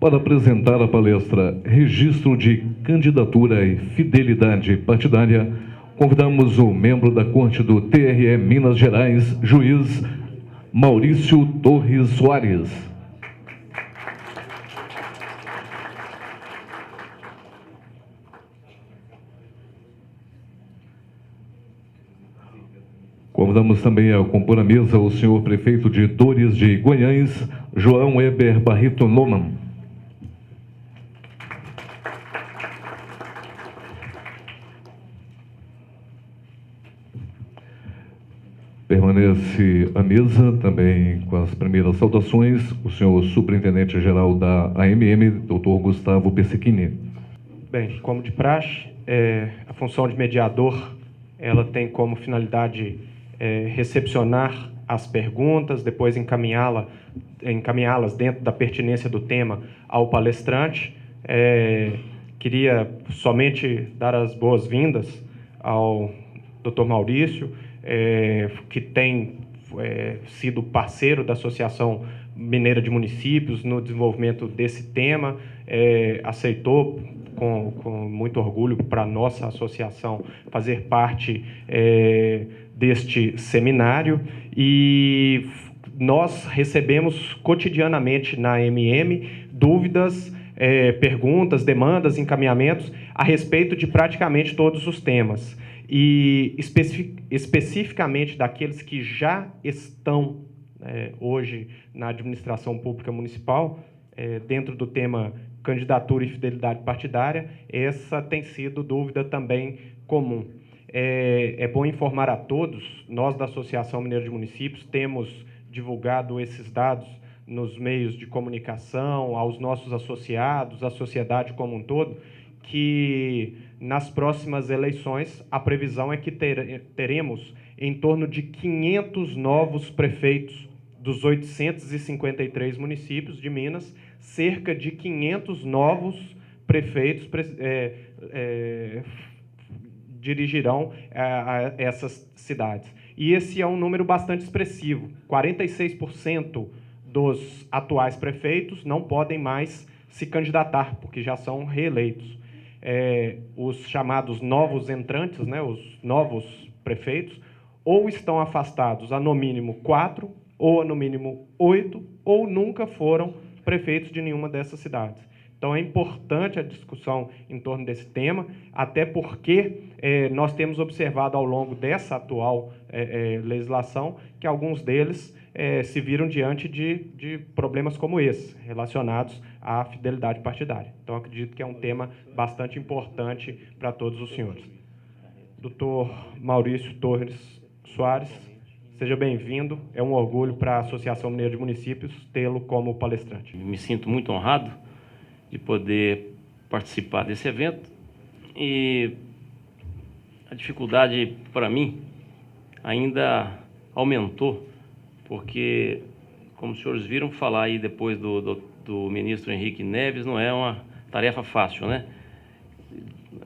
Para apresentar a palestra Registro de Candidatura e Fidelidade Partidária, convidamos o membro da Corte do TRE Minas Gerais, juiz Maurício Torres Soares. Convidamos também a compor a mesa o senhor prefeito de Dores de Guanhães, João Eber Barreto Loman. Permanece a mesa também com as primeiras saudações o senhor superintendente-geral da AMM, doutor Gustavo Pessequini. Bem, como de praxe, a função de mediador, ela tem como finalidade recepcionar as perguntas, depois encaminhá-las dentro da pertinência do tema ao palestrante. Queria somente dar as boas-vindas ao Dr. Maurício, que tem sido parceiro da Associação Mineira de Municípios no desenvolvimento desse tema, aceitou com muito orgulho para a nossa associação fazer parte deste seminário, e nós recebemos cotidianamente na AMM dúvidas, perguntas, demandas, encaminhamentos a respeito de praticamente todos os temas. E especificamente daqueles que já estão hoje na administração pública municipal, dentro do tema candidatura e fidelidade partidária, essa tem sido dúvida também comum. É bom informar a todos, nós da Associação Mineira de Municípios temos divulgado esses dados nos meios de comunicação, aos nossos associados, à sociedade como um todo, que nas próximas eleições a previsão é que teremos em torno de 500 novos prefeitos dos 853 municípios de Minas, cerca de 500 novos prefeitos dirigirão a essas cidades. E esse é um número bastante expressivo. 46% dos atuais prefeitos não podem mais se candidatar, porque já são reeleitos. Os chamados novos entrantes, os novos prefeitos, ou estão afastados há no mínimo 4, ou há no mínimo 8, ou nunca foram prefeitos de nenhuma dessas cidades. Então é importante a discussão em torno desse tema, até porque nós temos observado ao longo dessa atual legislação que alguns deles se viram diante de problemas como esse, relacionados à fidelidade partidária. Então, acredito que é um tema bastante importante para todos os senhores. Doutor Maurício Torres Soares, seja bem-vindo. É um orgulho para a Associação Mineira de Municípios tê-lo como palestrante. Me sinto muito honrado de poder participar desse evento, e a dificuldade para mim ainda aumentou, porque, como os senhores viram, falar aí depois do ministro Henrique Neves não é uma tarefa fácil, né?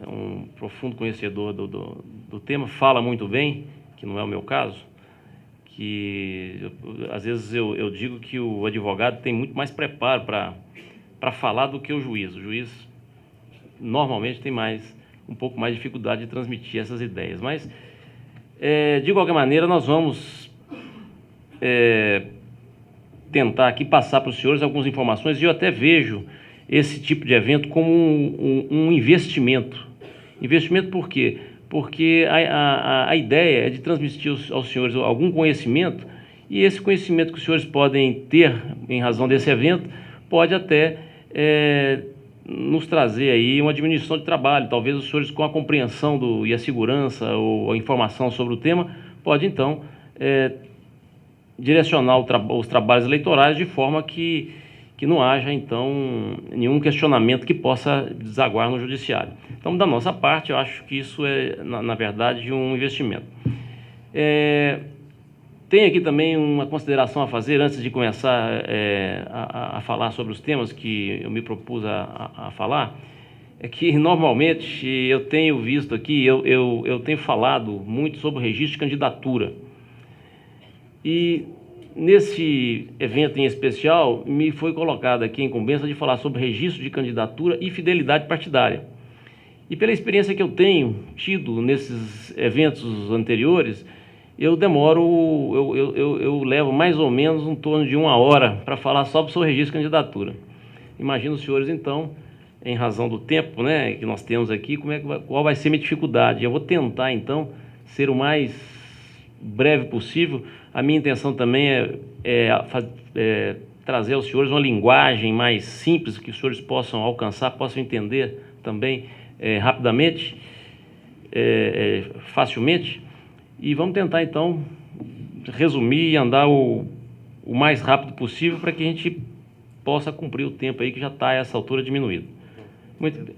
É um profundo conhecedor do tema, fala muito bem, que não é o meu caso, que às vezes eu digo que o advogado tem muito mais preparo para falar do que o juiz. O juiz normalmente tem um pouco mais de dificuldade de transmitir essas ideias, mas de qualquer maneira nós vamos tentar aqui passar para os senhores algumas informações, e eu até vejo esse tipo de evento como um investimento. Investimento por quê? Porque a ideia é de transmitir aos senhores algum conhecimento, e esse conhecimento que os senhores podem ter em razão desse evento pode até nos trazer aí uma diminuição de trabalho. Talvez os senhores, com a compreensão e a segurança ou a informação sobre o tema, pode então direcionar os trabalhos eleitorais de forma que não haja, então, nenhum questionamento que possa desaguar no judiciário. Então, da nossa parte, eu acho que isso é, na verdade, um investimento. Tem aqui também uma consideração a fazer antes de começar a falar sobre os temas que eu me propus a falar, é que normalmente eu tenho visto aqui, eu tenho falado muito sobre o registro de candidatura. E nesse evento em especial, me foi colocada aqui a incumbência de falar sobre registro de candidatura e fidelidade partidária. E pela experiência que eu tenho tido nesses eventos anteriores, eu levo mais ou menos em torno de 1 hora para falar só sobre o registro de candidatura. Imagino os senhores, então, em razão do tempo, né, que nós temos aqui, qual vai ser a minha dificuldade. Eu vou tentar, então, ser o mais breve possível. A minha intenção também é trazer aos senhores uma linguagem mais simples, que os senhores possam alcançar, possam entender também rapidamente, facilmente. E vamos tentar, então, resumir e andar o mais rápido possível para que a gente possa cumprir o tempo aí que já está a essa altura diminuído. Muito bem.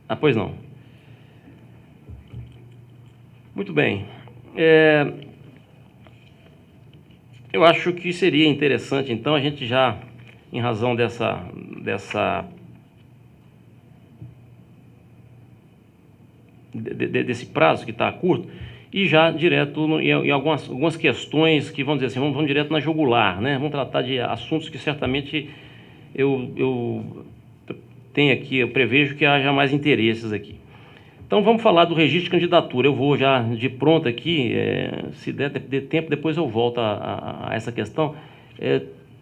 Ah, pois não. Muito bem. Eu acho que seria interessante, então, a gente já, em razão desse prazo que está curto, e já direto em algumas questões que, vamos dizer assim, vamos direto na jugular, né? Vamos tratar de assuntos que certamente eu tenho aqui, eu prevejo que haja mais interesses aqui. Então, vamos falar do registro de candidatura. Eu vou já de pronto aqui, se der tempo, depois eu volto a essa questão.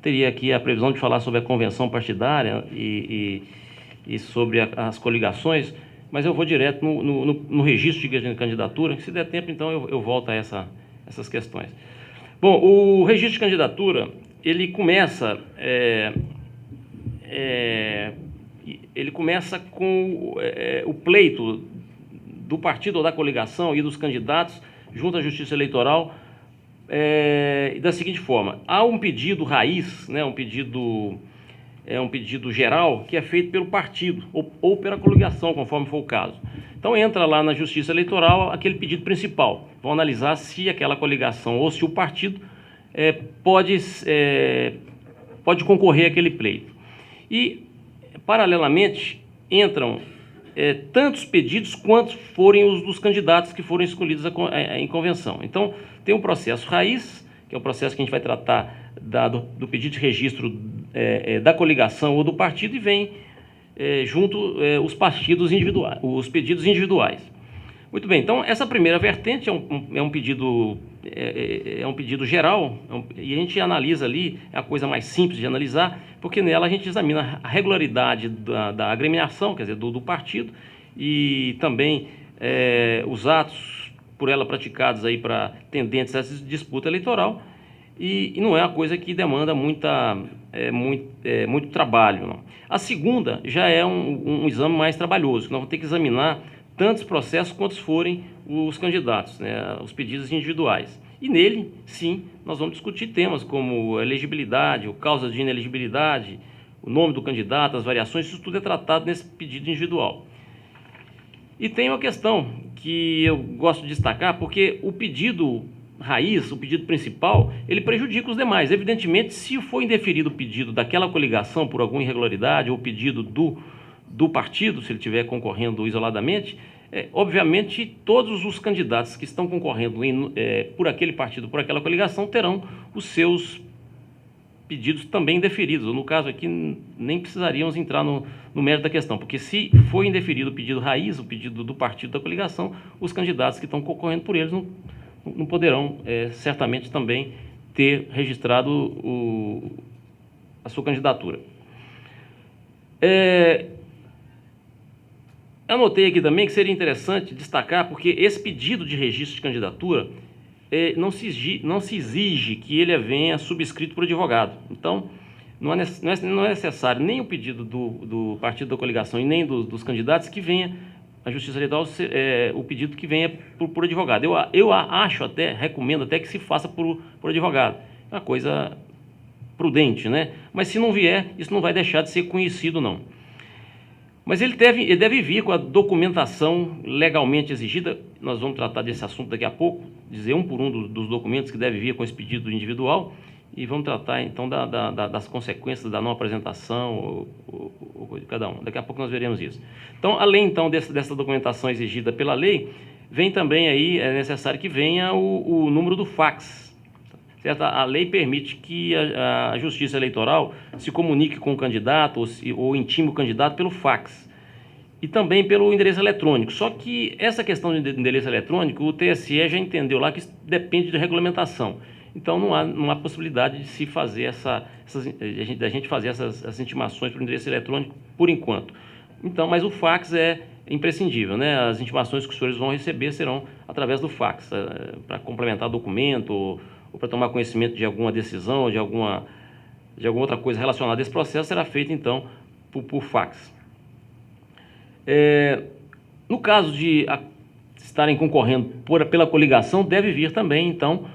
Teria aqui a previsão de falar sobre a convenção partidária e sobre as coligações, mas eu vou direto no registro de candidatura. Se der tempo, então, eu volto a essas questões. Bom, o registro de candidatura, ele começa com o pleito do partido ou da coligação e dos candidatos junto à Justiça Eleitoral da seguinte forma: há um pedido raiz, né, um pedido geral que é feito pelo partido ou pela coligação, conforme for o caso. Então entra lá na Justiça Eleitoral aquele pedido principal. Vão analisar se aquela coligação ou se o partido pode concorrer àquele pleito. E, paralelamente, entram tantos pedidos quantos forem os dos candidatos que foram escolhidos em convenção. Então, tem um processo raiz, que é o processo que a gente vai tratar do pedido de registro da coligação ou do partido, e vem junto os pedidos individuais. Muito bem, então essa primeira vertente é um pedido geral, e a gente analisa ali, é a coisa mais simples de analisar, porque nela a gente examina a regularidade da agremiação, quer dizer, do partido, e também os atos por ela praticados aí tendentes a essa disputa eleitoral, e não é uma coisa que demanda muito trabalho, não. A segunda já é um exame mais trabalhoso, que nós vamos ter que examinar tantos processos quantos forem os candidatos, né, os pedidos individuais. E nele, sim, nós vamos discutir temas como elegibilidade, ou causas de inelegibilidade, o nome do candidato, as variações, isso tudo é tratado nesse pedido individual. E tem uma questão que eu gosto de destacar, porque o pedido raiz, o pedido principal, ele prejudica os demais. Evidentemente, se for indeferido o pedido daquela coligação por alguma irregularidade, ou o pedido do partido, se ele estiver concorrendo isoladamente, obviamente todos os candidatos que estão concorrendo por aquele partido, por aquela coligação, terão os seus pedidos também indeferidos. No caso aqui, nem precisaríamos entrar no mérito da questão, porque se for indeferido o pedido raiz, o pedido do partido da coligação, os candidatos que estão concorrendo por eles não poderão, certamente, também ter registrado a sua candidatura. Anotei aqui também que seria interessante destacar, porque esse pedido de registro de candidatura não se exige que ele venha subscrito por advogado. Então, não é necessário nem o pedido do partido da coligação e nem dos candidatos que venha a Justiça Eleitoral, o pedido que venha por advogado. Eu acho recomendo até que se faça por advogado. É uma coisa prudente, né? Mas se não vier, isso não vai deixar de ser conhecido, não. Mas ele deve vir com a documentação legalmente exigida. Nós vamos tratar desse assunto daqui a pouco, dizer um por um dos documentos que deve vir com esse pedido individual, e vamos tratar então das consequências da não apresentação ou de cada um. Daqui a pouco nós veremos isso. Então, além então dessa documentação exigida pela lei, vem também aí, é necessário que venha o número do fax. Certo? A lei permite que a Justiça Eleitoral se comunique com o candidato ou intime o candidato pelo fax e também pelo endereço eletrônico. Só que essa questão de endereço eletrônico, o TSE já entendeu lá que isso depende de regulamentação. Então não há possibilidade de se fazer da gente fazer essas intimações por endereço eletrônico por enquanto. Então, mas o fax é imprescindível, né? As intimações que os senhores vão receber serão através do fax, para complementar documento ou para tomar conhecimento de alguma decisão, de alguma outra coisa relacionada a esse processo, será feito então por fax. No caso de estarem concorrendo pela coligação, deve vir também, então,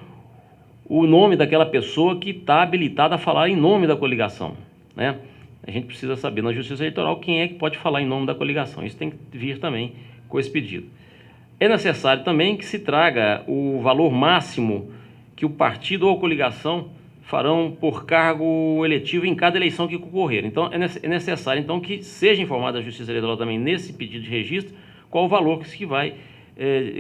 o nome daquela pessoa que está habilitada a falar em nome da coligação, né? A gente precisa saber na Justiça Eleitoral quem é que pode falar em nome da coligação. Isso tem que vir também com esse pedido. É necessário também que se traga o valor máximo que o partido ou a coligação farão por cargo eletivo em cada eleição que concorrer. Então, é necessário então, que seja informada a Justiça Eleitoral também nesse pedido de registro qual o valor que se vai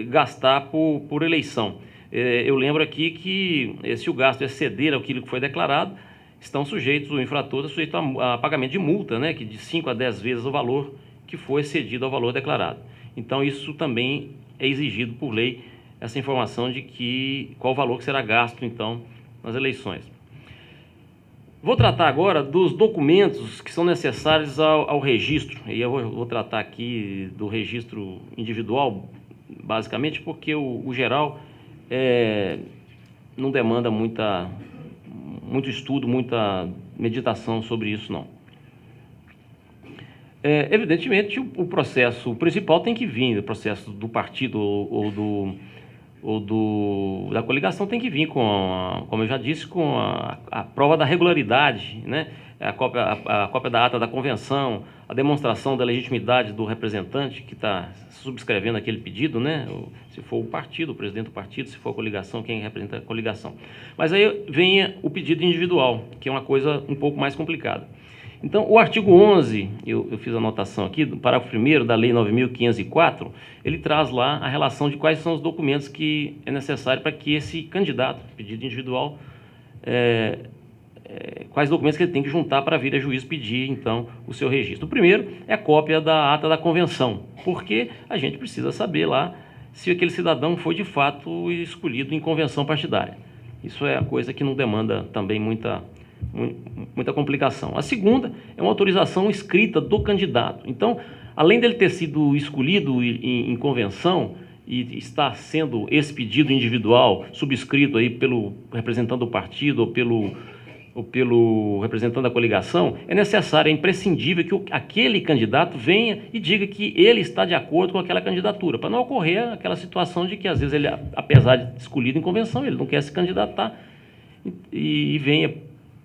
gastar por eleição. Eu lembro aqui que se o gasto exceder aquilo que foi declarado, estão sujeitos, o infrator está sujeito a pagamento de multa, né, que de 5 a 10 vezes o valor que foi excedido ao valor declarado. Então, isso também é exigido por lei, essa informação de qual o valor que será gasto, então, nas eleições. Vou tratar agora dos documentos que são necessários ao registro. E eu vou tratar aqui do registro individual, basicamente, porque o geral não demanda muito estudo, muita meditação sobre isso, não. Evidentemente, o processo principal tem que vir, o processo do partido ou da coligação tem que vir como eu já disse, com a prova da regularidade, né? A cópia da ata da convenção, a demonstração da legitimidade do representante que está subscrevendo aquele pedido, né? Se for o partido, o presidente do partido, se for a coligação, quem representa a coligação. Mas aí vem o pedido individual, que é uma coisa um pouco mais complicada. Então, o artigo 11, eu fiz a anotação aqui, do parágrafo 1º da Lei 9.504, ele traz lá a relação de quais são os documentos que é necessário para que esse candidato, pedido individual, quais documentos que ele tem que juntar para vir a juiz pedir, então, o seu registro. O primeiro é a cópia da ata da convenção, porque a gente precisa saber lá se aquele cidadão foi, de fato, escolhido em convenção partidária. Isso é a coisa que não demanda também muita complicação. A segunda é uma autorização escrita do candidato. Então, além dele ter sido escolhido em convenção e estar sendo esse pedido individual subscrito aí pelo representante do partido ou pelo representante da coligação, é necessário, é imprescindível que aquele candidato venha e diga que ele está de acordo com aquela candidatura, para não ocorrer aquela situação de que, às vezes, ele, apesar de escolhido em convenção, ele não quer se candidatar e venha,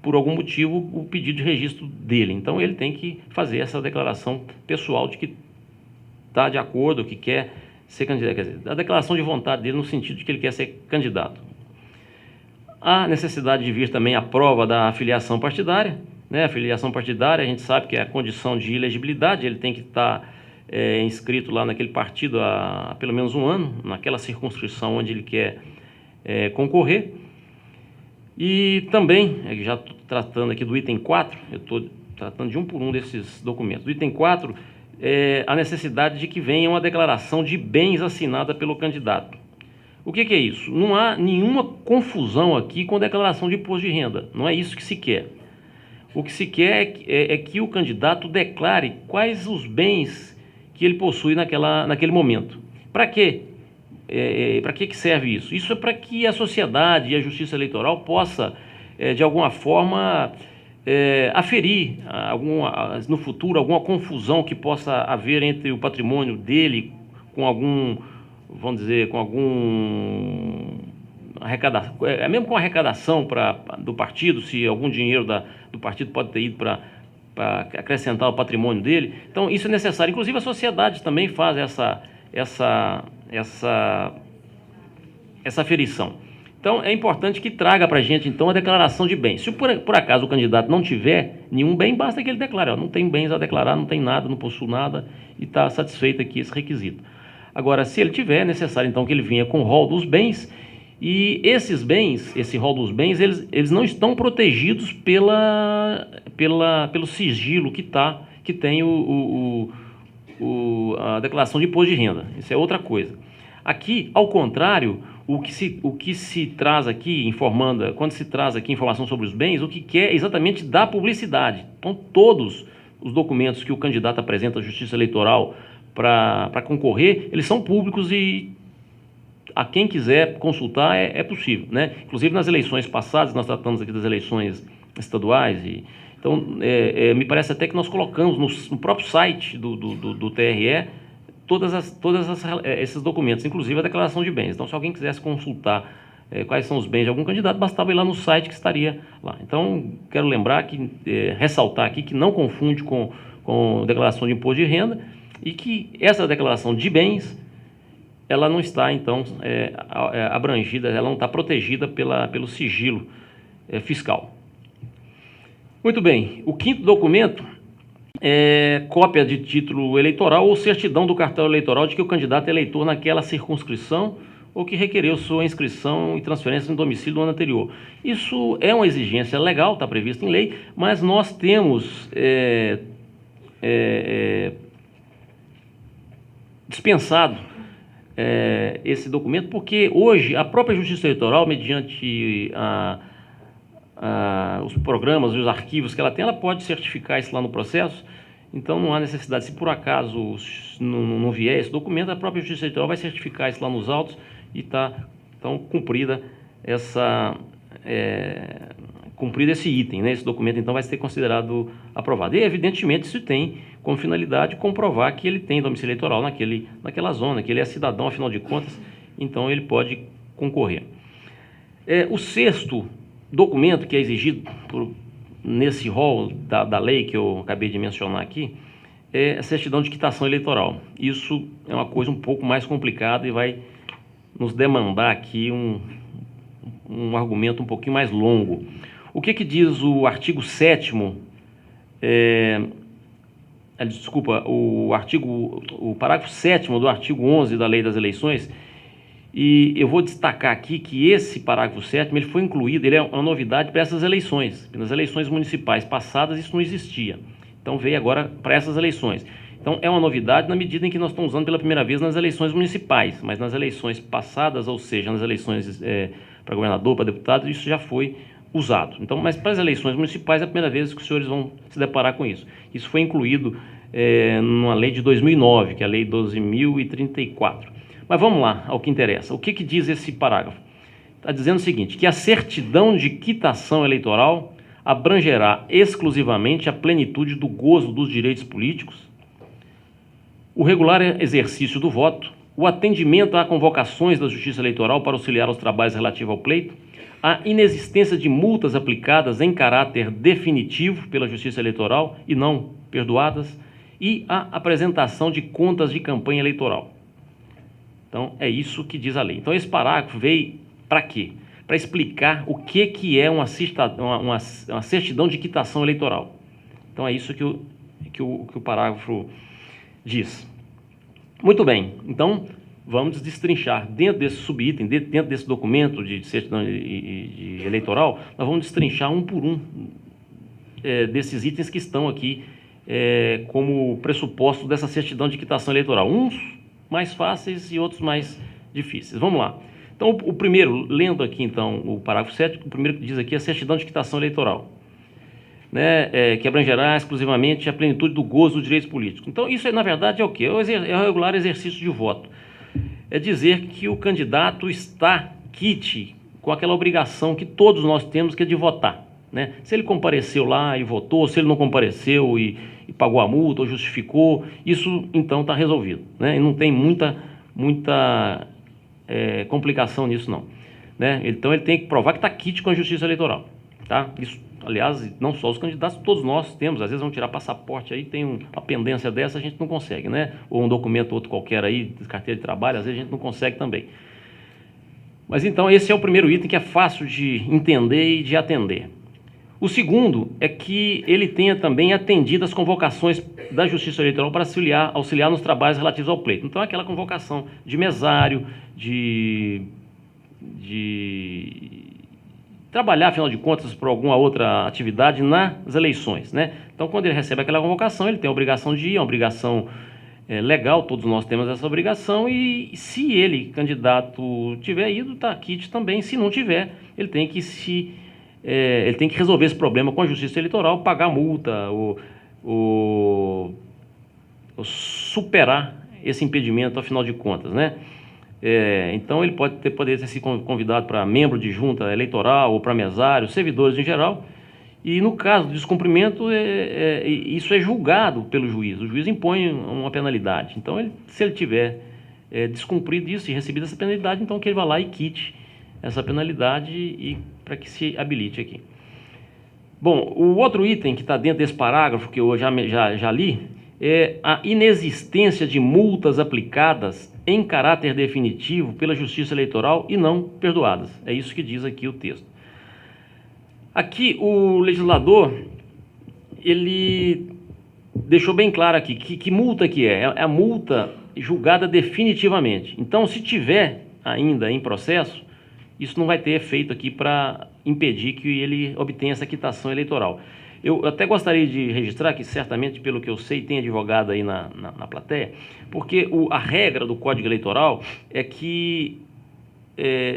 por algum motivo, o pedido de registro dele. Então, ele tem que fazer essa declaração pessoal de que está de acordo, que quer ser candidato. Quer dizer, a declaração de vontade dele no sentido de que ele quer ser candidato. Há necessidade de vir também a prova da afiliação partidária, né? A filiação partidária, a gente sabe que é a condição de elegibilidade, ele tem que estar inscrito lá naquele partido há pelo menos um ano, naquela circunscrição onde ele quer concorrer. E também, já estou tratando aqui do item 4, eu estou tratando de um por um desses documentos. Do item 4, a necessidade de que venha uma declaração de bens assinada pelo candidato. O que é isso? Não há nenhuma confusão aqui com declaração de imposto de renda, não é isso que se quer. O que se quer é que o candidato declare quais os bens que ele possui naquele momento. Para quê? Para que serve isso? Isso é para que a sociedade e a Justiça Eleitoral possa, de alguma forma, aferir no futuro alguma confusão que possa haver entre o patrimônio dele com algum, vamos dizer, com algum arrecadação, mesmo com arrecadação do partido, se algum dinheiro do partido pode ter ido para acrescentar o patrimônio dele. Então, isso é necessário. Inclusive, a sociedade também faz essa aferição. Então, é importante que traga para a gente, então, a declaração de bens. Se por acaso o candidato não tiver nenhum bem, basta que ele declare, não tem bens a declarar, não tem nada, não possui nada, e está satisfeito aqui esse requisito. Agora, se ele tiver, é necessário então que ele venha com o rol dos bens, e esses bens, esse rol dos bens, eles não estão protegidos pelo sigilo que tem a declaração de imposto de renda. Isso é outra coisa. Aqui, ao contrário, o que se traz aqui, quando se traz aqui informação sobre os bens, o que quer é exatamente dar publicidade. Então, todos os documentos que o candidato apresenta à Justiça Eleitoral para concorrer, eles são públicos e a quem quiser consultar é possível, né? Inclusive nas eleições passadas, nós tratamos aqui das eleições estaduais, então me parece até que nós colocamos no próprio site do TRE esses documentos, inclusive a declaração de bens. Então, se alguém quisesse consultar quais são os bens de algum candidato, bastava ir lá no site que estaria lá. Então, quero lembrar ressaltar aqui que não confunde com declaração de imposto de renda e que essa declaração de bens, ela não está, então, abrangida, ela não está protegida pelo sigilo fiscal. Muito bem, o quinto documento é cópia de título eleitoral ou certidão do cartão eleitoral de que o candidato é eleitor naquela circunscrição ou que requereu sua inscrição e transferência no domicílio do ano anterior. Isso é uma exigência legal, está previsto em lei, mas nós temos dispensado esse documento porque hoje a própria Justiça Eleitoral, mediante os programas e os arquivos que ela tem, ela pode certificar isso lá no processo. Então não há necessidade, se por acaso não vier esse documento, a própria Justiça Eleitoral vai certificar isso lá nos autos e está então cumprida cumprido esse item, né? Esse documento então vai ser considerado aprovado. E evidentemente isso tem como finalidade comprovar que ele tem domicílio eleitoral naquela zona, que ele é cidadão, afinal de contas, então ele pode concorrer. O sexto documento que é exigido nesse rol da lei que eu acabei de mencionar aqui é a certidão de quitação eleitoral. Isso é uma coisa um pouco mais complicada e vai nos demandar aqui um argumento um pouquinho mais longo. O que diz o artigo 7º, o parágrafo 7º do artigo 11 da Lei das Eleições? E eu vou destacar aqui que esse parágrafo 7º, ele foi incluído, ele é uma novidade para essas eleições. Nas eleições municipais passadas isso não existia. Então veio agora para essas eleições. Então é uma novidade na medida em que nós estamos usando pela primeira vez nas eleições municipais, mas nas eleições passadas, ou seja, nas eleições para governador, para deputado, isso já foi usado. Então, mas para as eleições municipais é a primeira vez que os senhores vão se deparar com isso. Isso foi incluído numa lei de 2009, que é a Lei 12.034. Mas vamos lá ao que interessa. O que diz esse parágrafo? Está dizendo o seguinte, que a certidão de quitação eleitoral abrangerá exclusivamente a plenitude do gozo dos direitos políticos, o regular exercício do voto, o atendimento a convocações da Justiça Eleitoral para auxiliar aos trabalhos relativos ao pleito, a inexistência de multas aplicadas em caráter definitivo pela Justiça Eleitoral e não perdoadas, e a apresentação de contas de campanha eleitoral. Então, é isso que diz a lei. Então, esse parágrafo veio para quê? Para explicar o que é uma certidão de quitação eleitoral. Então, é isso que o parágrafo diz. Muito bem. Então, vamos destrinchar dentro desse subitem, dentro desse documento de certidão de eleitoral, nós vamos destrinchar um por um desses itens que estão aqui como pressuposto dessa certidão de quitação eleitoral. Uns mais fáceis e outros mais difíceis. Vamos lá. Então, o primeiro, lendo aqui então o parágrafo 7, o primeiro que diz aqui é a certidão de quitação eleitoral, né, que abrangerá exclusivamente a plenitude do gozo dos direitos políticos. Então, isso na verdade é o quê? É o regular exercício de voto. É dizer que o candidato está quite com aquela obrigação que todos nós temos, que é de votar, né? Se ele compareceu lá e votou, se ele não compareceu e pagou a multa ou justificou, isso então está resolvido, né? E não tem muita complicação nisso não, né? Então ele tem que provar que está quite com a Justiça Eleitoral, tá? Isso, aliás, não só os candidatos, todos nós temos, às vezes vamos tirar passaporte aí, tem uma pendência dessa, a gente não consegue, né? Ou um documento outro qualquer aí, carteira de trabalho, às vezes a gente não consegue também. Mas então esse é o primeiro item que é fácil de entender e de atender. O segundo é que ele tenha também atendido as convocações da Justiça Eleitoral para auxiliar nos trabalhos relativos ao pleito. Então, aquela convocação de mesário, de trabalhar, afinal de contas, por alguma outra atividade nas eleições, né? Então, quando ele recebe aquela convocação, ele tem a obrigação de ir, é uma obrigação legal, todos nós temos essa obrigação, e se ele, candidato, tiver ido, está quite também. Se não tiver, ele tem que resolver esse problema com a Justiça Eleitoral, pagar a multa, ou superar esse impedimento, afinal de contas, né? Então, ele poderia ter sido convidado para membro de junta eleitoral ou para mesário, servidores em geral, e no caso do descumprimento, isso é julgado pelo juiz. O juiz impõe uma penalidade. Então, se ele tiver descumprido isso e recebido essa penalidade, então que ele vá lá e quite essa penalidade e para que se habilite aqui. Bom, o outro item que está dentro desse parágrafo, que eu já li, é a inexistência de multas aplicadas em caráter definitivo pela Justiça Eleitoral e não perdoadas. É isso que diz aqui o texto. Aqui o legislador, ele deixou bem claro aqui que multa que é a multa julgada definitivamente. Então, se tiver ainda em processo, isso não vai ter efeito aqui para impedir que ele obtenha essa quitação eleitoral. Eu até gostaria de registrar que, certamente, pelo que eu sei, tem advogado aí na plateia, porque a regra do Código Eleitoral é que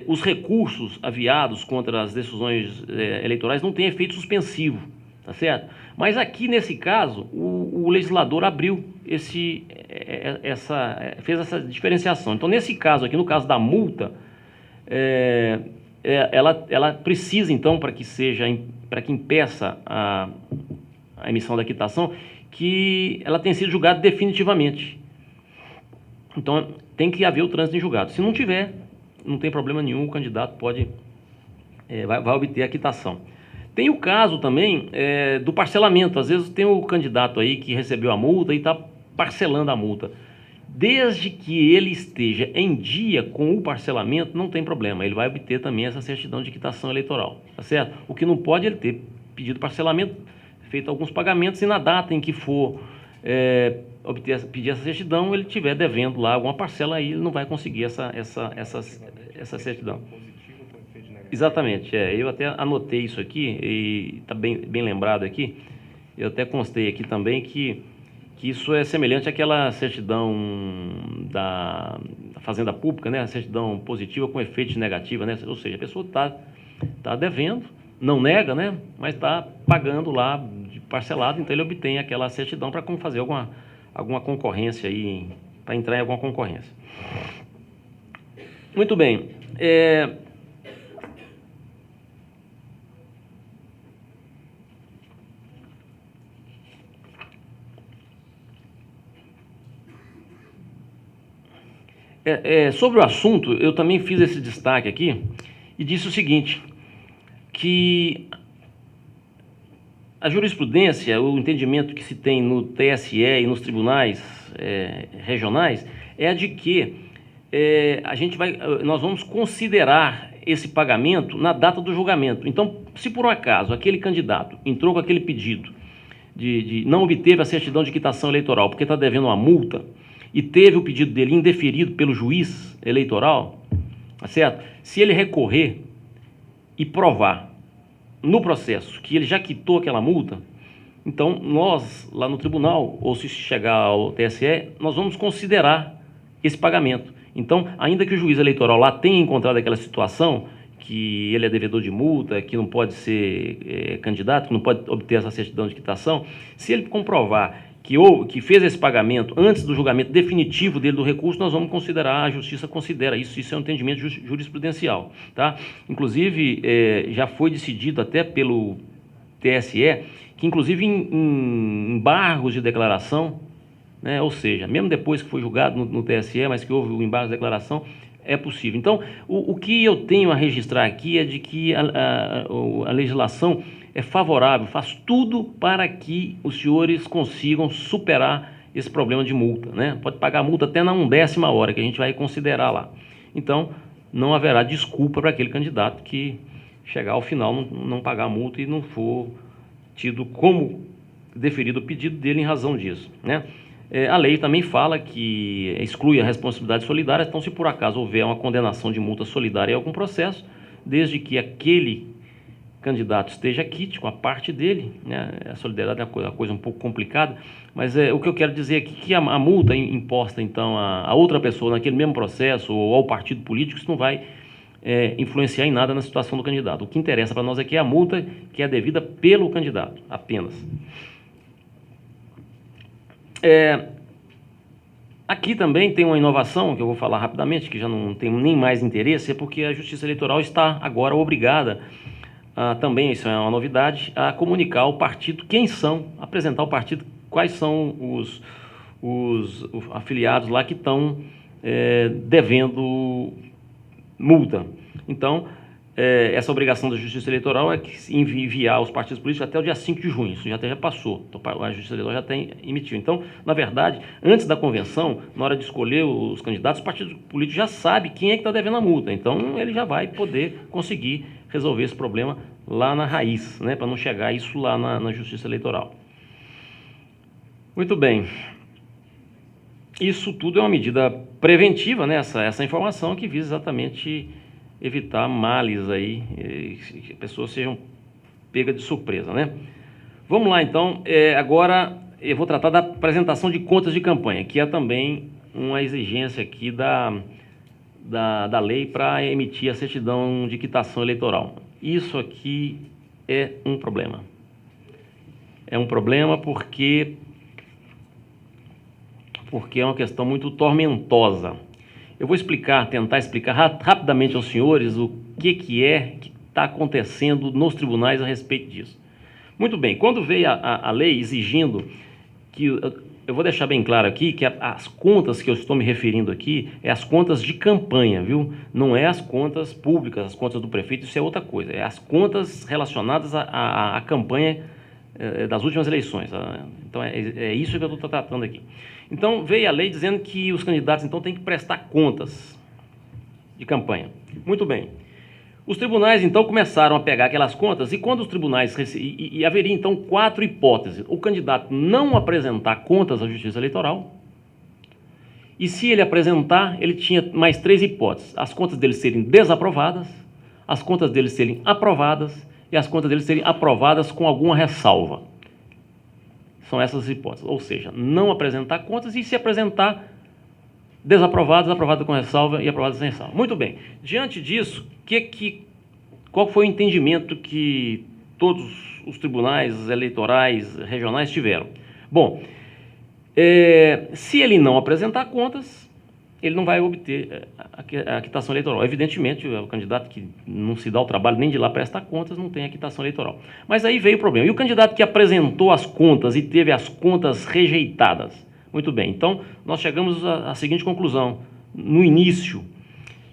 os recursos aviados contra as decisões eleitorais não têm efeito suspensivo, tá certo? Mas aqui, nesse caso, o legislador abriu fez essa diferenciação. Então, nesse caso aqui, no caso da multa, ela precisa, então, para que impeça a emissão da quitação, que ela tenha sido julgada definitivamente. Então, tem que haver o trânsito em julgado. Se não tiver, não tem problema nenhum, o candidato vai obter a quitação. Tem o caso também do parcelamento. Às vezes tem o candidato aí que recebeu a multa e está parcelando a multa. Desde que ele esteja em dia com o parcelamento, não tem problema. Ele vai obter também essa certidão de quitação eleitoral, tá certo? O que não pode é ele ter pedido parcelamento, feito alguns pagamentos, e na data em que for pedir essa certidão, ele estiver devendo lá alguma parcela, aí ele não vai conseguir essa certidão. Exatamente, eu até anotei isso aqui, e está bem lembrado aqui. Eu até constei aqui também que isso é semelhante àquela certidão da Fazenda Pública, né? A certidão positiva com efeito negativo, né? Ou seja, a pessoa está devendo, não nega, né? Mas está pagando lá de parcelado, então ele obtém aquela certidão para fazer alguma concorrência aí, para entrar em alguma concorrência. Muito bem. Sobre o assunto, eu também fiz esse destaque aqui e disse o seguinte, que a jurisprudência, o entendimento que se tem no TSE e nos tribunais regionais é a de que nós vamos considerar esse pagamento na data do julgamento. Então, se por um acaso aquele candidato entrou com aquele pedido não obteve a certidão de quitação eleitoral porque está devendo uma multa, e teve o pedido dele indeferido pelo juiz eleitoral, tá certo? Se ele recorrer e provar no processo que ele já quitou aquela multa, então nós, lá no tribunal, ou se chegar ao TSE, nós vamos considerar esse pagamento. Então, ainda que o juiz eleitoral lá tenha encontrado aquela situação, que ele é devedor de multa, que não pode ser candidato, que não pode obter essa certidão de quitação, se ele comprovar que fez esse pagamento antes do julgamento definitivo dele do recurso, nós vamos considerar, a Justiça considera isso é um entendimento jurisprudencial, tá? Inclusive, já foi decidido até pelo TSE, que inclusive em embargos de declaração, né, ou seja, mesmo depois que foi julgado no TSE, mas que houve o embargo de declaração, é possível. Então, o que eu tenho a registrar aqui é de que a legislação é favorável, faz tudo para que os senhores consigam superar esse problema de multa, né? Pode pagar a multa até na 1/10ª hora, que a gente vai considerar lá. Então, não haverá desculpa para aquele candidato que chegar ao final, não pagar a multa e não for tido como deferido o pedido dele em razão disso, né? A lei também fala que exclui a responsabilidade solidária, então se por acaso houver uma condenação de multa solidária em algum processo, desde que aquele candidato esteja quite com a parte dele, né? A solidariedade é uma coisa um pouco complicada, mas o que eu quero dizer aqui é que a multa imposta então a outra pessoa naquele mesmo processo ou ao partido político, isso não vai influenciar em nada na situação do candidato. O que interessa para nós aqui é a multa que é devida pelo candidato, apenas. Aqui também tem uma inovação que eu vou falar rapidamente, que já não tem nem mais interesse, é porque a Justiça Eleitoral está agora obrigada, também isso é uma novidade, a comunicar ao partido quem são, apresentar ao partido quais são os afiliados lá que estão devendo multa. Então, essa obrigação da Justiça Eleitoral é que enviar aos partidos políticos até o dia 5 de junho, isso já passou, então, a Justiça Eleitoral já emitiu. Então, na verdade, antes da convenção, na hora de escolher os candidatos, o partido político já sabe quem é que está devendo a multa, então ele já vai poder conseguir resolver esse problema lá na raiz, né, para não chegar isso lá na Justiça Eleitoral. Muito bem. Isso tudo é uma medida preventiva, né, essa informação que visa exatamente evitar males aí, que as pessoas sejam pegas de surpresa, né? Vamos lá, então. Agora eu vou tratar da apresentação de contas de campanha, que é também uma exigência aqui da lei para emitir a certidão de quitação eleitoral. Isso aqui é um problema. É um problema porque é uma questão muito tormentosa. Eu vou tentar explicar rapidamente aos senhores o que está acontecendo nos tribunais a respeito disso. Muito bem, quando veio a lei exigindo que... Eu vou deixar bem claro aqui que as contas que eu estou me referindo aqui é as contas de campanha, viu? Não é as contas públicas, as contas do prefeito, isso é outra coisa. É as contas relacionadas à campanha das últimas eleições. Então, é isso que eu estou tratando aqui. Então, veio a lei dizendo que os candidatos, então, têm que prestar contas de campanha. Muito bem. Os tribunais, então, começaram a pegar aquelas contas e quando os tribunais... E haveria, então, 4 hipóteses. O candidato não apresentar contas à Justiça Eleitoral e, se ele apresentar, ele tinha mais 3 hipóteses. As contas dele serem desaprovadas, as contas dele serem aprovadas e as contas dele serem aprovadas com alguma ressalva. São essas as hipóteses. Ou seja, não apresentar contas e, se apresentar, desaprovadas, aprovadas com ressalva e aprovadas sem ressalva. Muito bem. Diante disso, qual foi o entendimento que todos os tribunais eleitorais regionais tiveram? Bom, se ele não apresentar contas, ele não vai obter a quitação eleitoral. Evidentemente, o candidato que não se dá o trabalho nem de ir lá prestar contas não tem a quitação eleitoral. Mas aí veio o problema. E o candidato que apresentou as contas e teve as contas rejeitadas? Muito bem, então nós chegamos à seguinte conclusão. No início,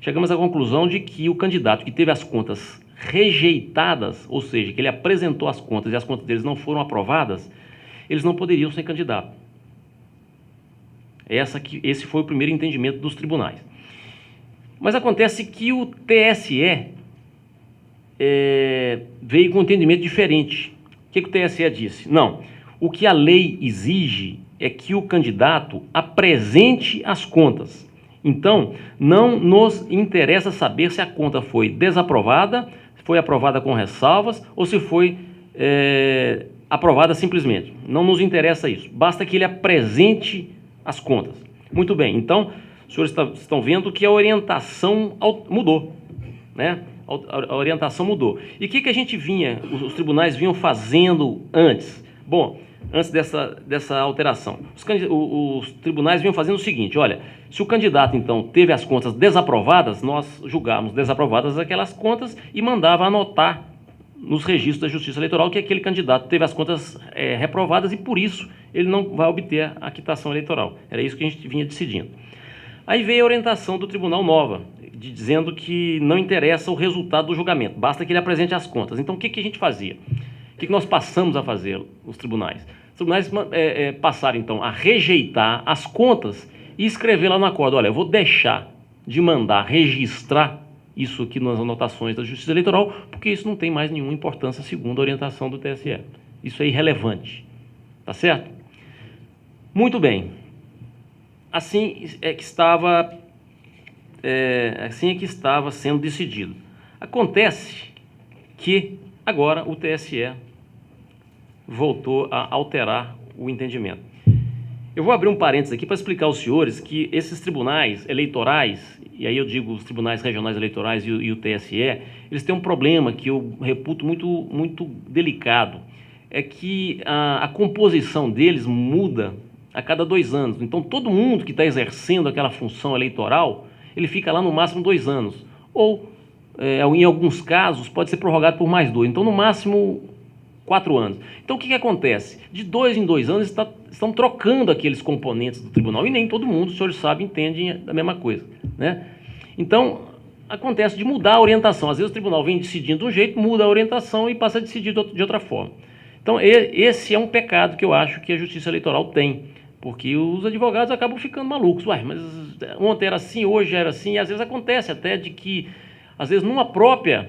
chegamos à conclusão de que o candidato que teve as contas rejeitadas, ou seja, que ele apresentou as contas e as contas deles não foram aprovadas, eles não poderiam ser candidato. Esse foi o primeiro entendimento dos tribunais. Mas acontece que o TSE veio com um entendimento diferente. O que o TSE disse? Não, o que a lei exige é que o candidato apresente as contas. Então, não nos interessa saber se a conta foi desaprovada, foi aprovada com ressalvas ou se foi aprovada simplesmente. Não nos interessa isso. Basta que ele apresente as contas. Muito bem, então, os senhores estão vendo que a orientação mudou, né? A orientação mudou. E o que a gente os tribunais vinham fazendo antes? Bom, antes dessa alteração, os tribunais vinham fazendo o seguinte: olha, se o candidato, então, teve as contas desaprovadas, nós julgávamos desaprovadas aquelas contas e mandava anotar nos registros da Justiça Eleitoral que aquele candidato teve as contas reprovadas e, por isso, ele não vai obter a quitação eleitoral. Era isso que a gente vinha decidindo. Aí veio a orientação do Tribunal Nova, dizendo que não interessa o resultado do julgamento, basta que ele apresente as contas. Então, o que a gente fazia? O que nós passamos a fazer, os tribunais? Os tribunais passaram, então, a rejeitar as contas e escrever lá no acordo: olha, eu vou deixar de mandar registrar isso aqui nas anotações da Justiça Eleitoral, porque isso não tem mais nenhuma importância segundo a orientação do TSE. Isso é irrelevante. Tá certo? Muito bem. Assim é que estava sendo decidido. Acontece que agora o TSE voltou a alterar o entendimento. Eu vou abrir um parênteses aqui para explicar aos senhores que esses tribunais eleitorais, e aí eu digo os tribunais regionais eleitorais e o TSE, eles têm um problema que eu reputo muito delicado, é que a composição deles muda a cada 2 anos. Então, todo mundo que está exercendo aquela função eleitoral, ele fica lá no máximo 2 anos. Ou, em alguns casos, pode ser prorrogado por mais 2. Então, no máximo 4 anos. Então, o que acontece? De 2 em 2 anos, estão trocando aqueles componentes do tribunal, e nem todo mundo, os senhores sabem, entende a mesma coisa, né? Então, acontece de mudar a orientação. Às vezes o tribunal vem decidindo de um jeito, muda a orientação e passa a decidir de outra forma. Então, esse é um pecado que eu acho que a Justiça Eleitoral tem, porque os advogados acabam ficando malucos. Uai, mas ontem era assim, hoje era assim, e às vezes acontece até de que, às vezes, na própria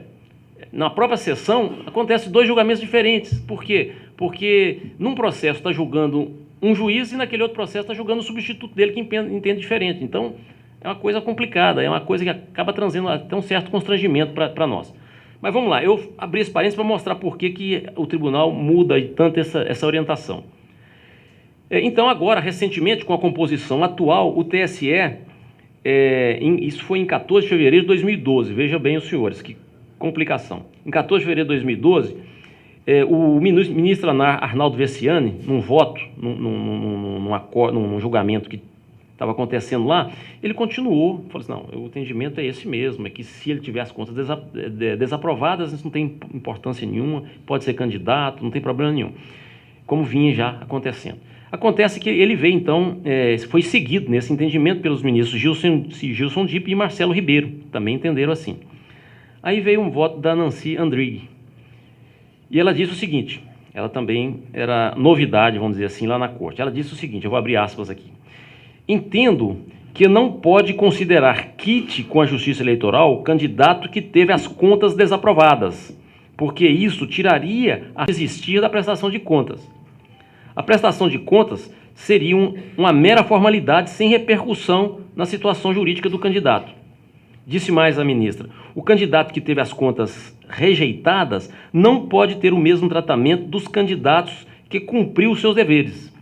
sessão, acontece 2 julgamentos diferentes. Por quê? Porque num processo está julgando um juiz e naquele outro processo está julgando o substituto dele que entende diferente. Então, é uma coisa complicada, é uma coisa que acaba trazendo até um certo constrangimento para nós. Mas vamos lá, eu abri esse parênteses para mostrar por que o tribunal muda tanto essa orientação. Então, agora, recentemente, com a composição atual, o TSE, isso foi em 14 de fevereiro de 2012, veja bem os senhores, que complicação. Em 14 de fevereiro de 2012, o ministro Arnaldo Veciani, num voto, num julgamento que estava acontecendo lá, ele continuou, falou assim, não, o entendimento é esse mesmo, é que se ele tiver as contas desaprovadas, isso não tem importância nenhuma, pode ser candidato, não tem problema nenhum, como vinha já acontecendo. Acontece que ele veio, então, foi seguido nesse entendimento pelos ministros Gilson Dipp e Marcelo Ribeiro, também entenderam assim. Aí veio um voto da Nancy Andrighi, e ela disse o seguinte, ela também era novidade, vamos dizer assim, lá na corte. Ela disse o seguinte, eu vou abrir aspas aqui. Entendo que não pode considerar quite com a Justiça Eleitoral o candidato que teve as contas desaprovadas, porque isso tiraria a existir da prestação de contas. A prestação de contas seria uma mera formalidade sem repercussão na situação jurídica do candidato. Disse mais a ministra, o candidato que teve as contas rejeitadas não pode ter o mesmo tratamento dos candidatos que cumpriu os seus deveres.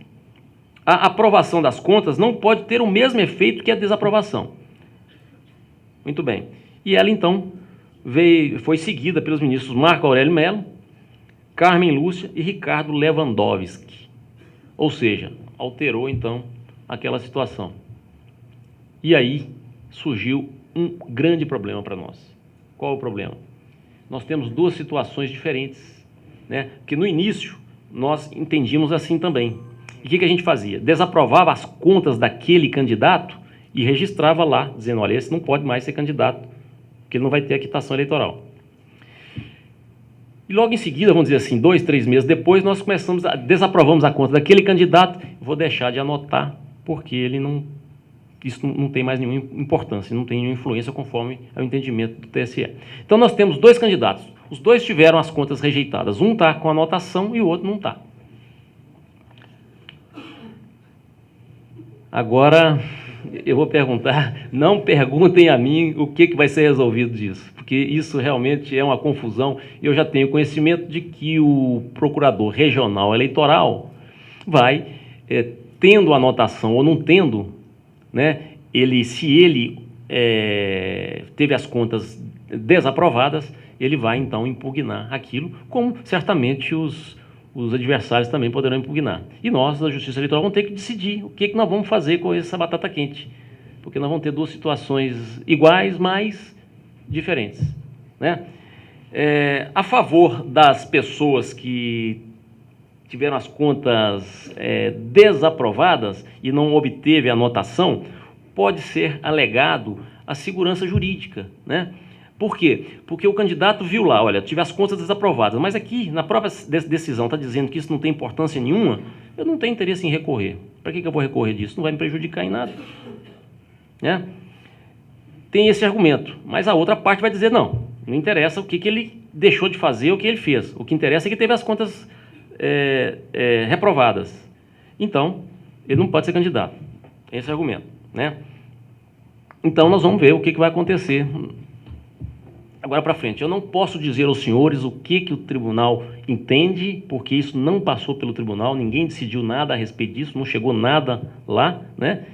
A aprovação das contas não pode ter o mesmo efeito que a desaprovação. Muito bem. E ela, então, foi seguida pelos ministros Marco Aurélio Mello, Carmen Lúcia e Ricardo Lewandowski. Ou seja, alterou, então, aquela situação. E aí surgiu um grande problema para nós. Qual é o problema? Nós temos 2 situações diferentes, né? Porque no início nós entendíamos assim também. E o que a gente fazia? Desaprovava as contas daquele candidato e registrava lá, dizendo, olha, esse não pode mais ser candidato, porque ele não vai ter a quitação eleitoral. E logo em seguida, vamos dizer assim, 2, 3 meses depois, nós desaprovamos a conta daquele candidato, vou deixar de anotar, porque isso não tem mais nenhuma importância, não tem nenhuma influência conforme o entendimento do TSE. Então nós temos 2 candidatos, os 2 tiveram as contas rejeitadas, um está com anotação e o outro não está. Agora, eu vou perguntar, não perguntem a mim o que vai ser resolvido disso, porque isso realmente é uma confusão. Eu já tenho conhecimento de que o procurador regional eleitoral vai, tendo anotação ou não tendo, né, se ele teve as contas desaprovadas, ele vai então impugnar aquilo, como certamente os adversários também poderão impugnar. E nós, da Justiça Eleitoral, vamos ter que decidir o que nós vamos fazer com essa batata quente. Porque nós vamos ter 2 situações iguais, mas diferentes, né? A favor das pessoas que tiveram as contas desaprovadas e não obteve a anotação, pode ser alegado a segurança jurídica, né? Por quê? Porque o candidato viu lá, olha, tive as contas desaprovadas, mas aqui, na própria decisão, está dizendo que isso não tem importância nenhuma, eu não tenho interesse em recorrer. Para que eu vou recorrer disso? Não vai me prejudicar em nada, né? tem esse argumento, mas a outra parte vai dizer não interessa o que ele deixou de fazer, o que ele fez. O que interessa é que teve as contas reprovadas. Então, ele não pode ser candidato. Tem esse argumento, né? Então, nós vamos ver o que vai acontecer agora para frente. Eu não posso dizer aos senhores o que o tribunal entende, porque isso não passou pelo tribunal, ninguém decidiu nada a respeito disso, não chegou nada lá, né?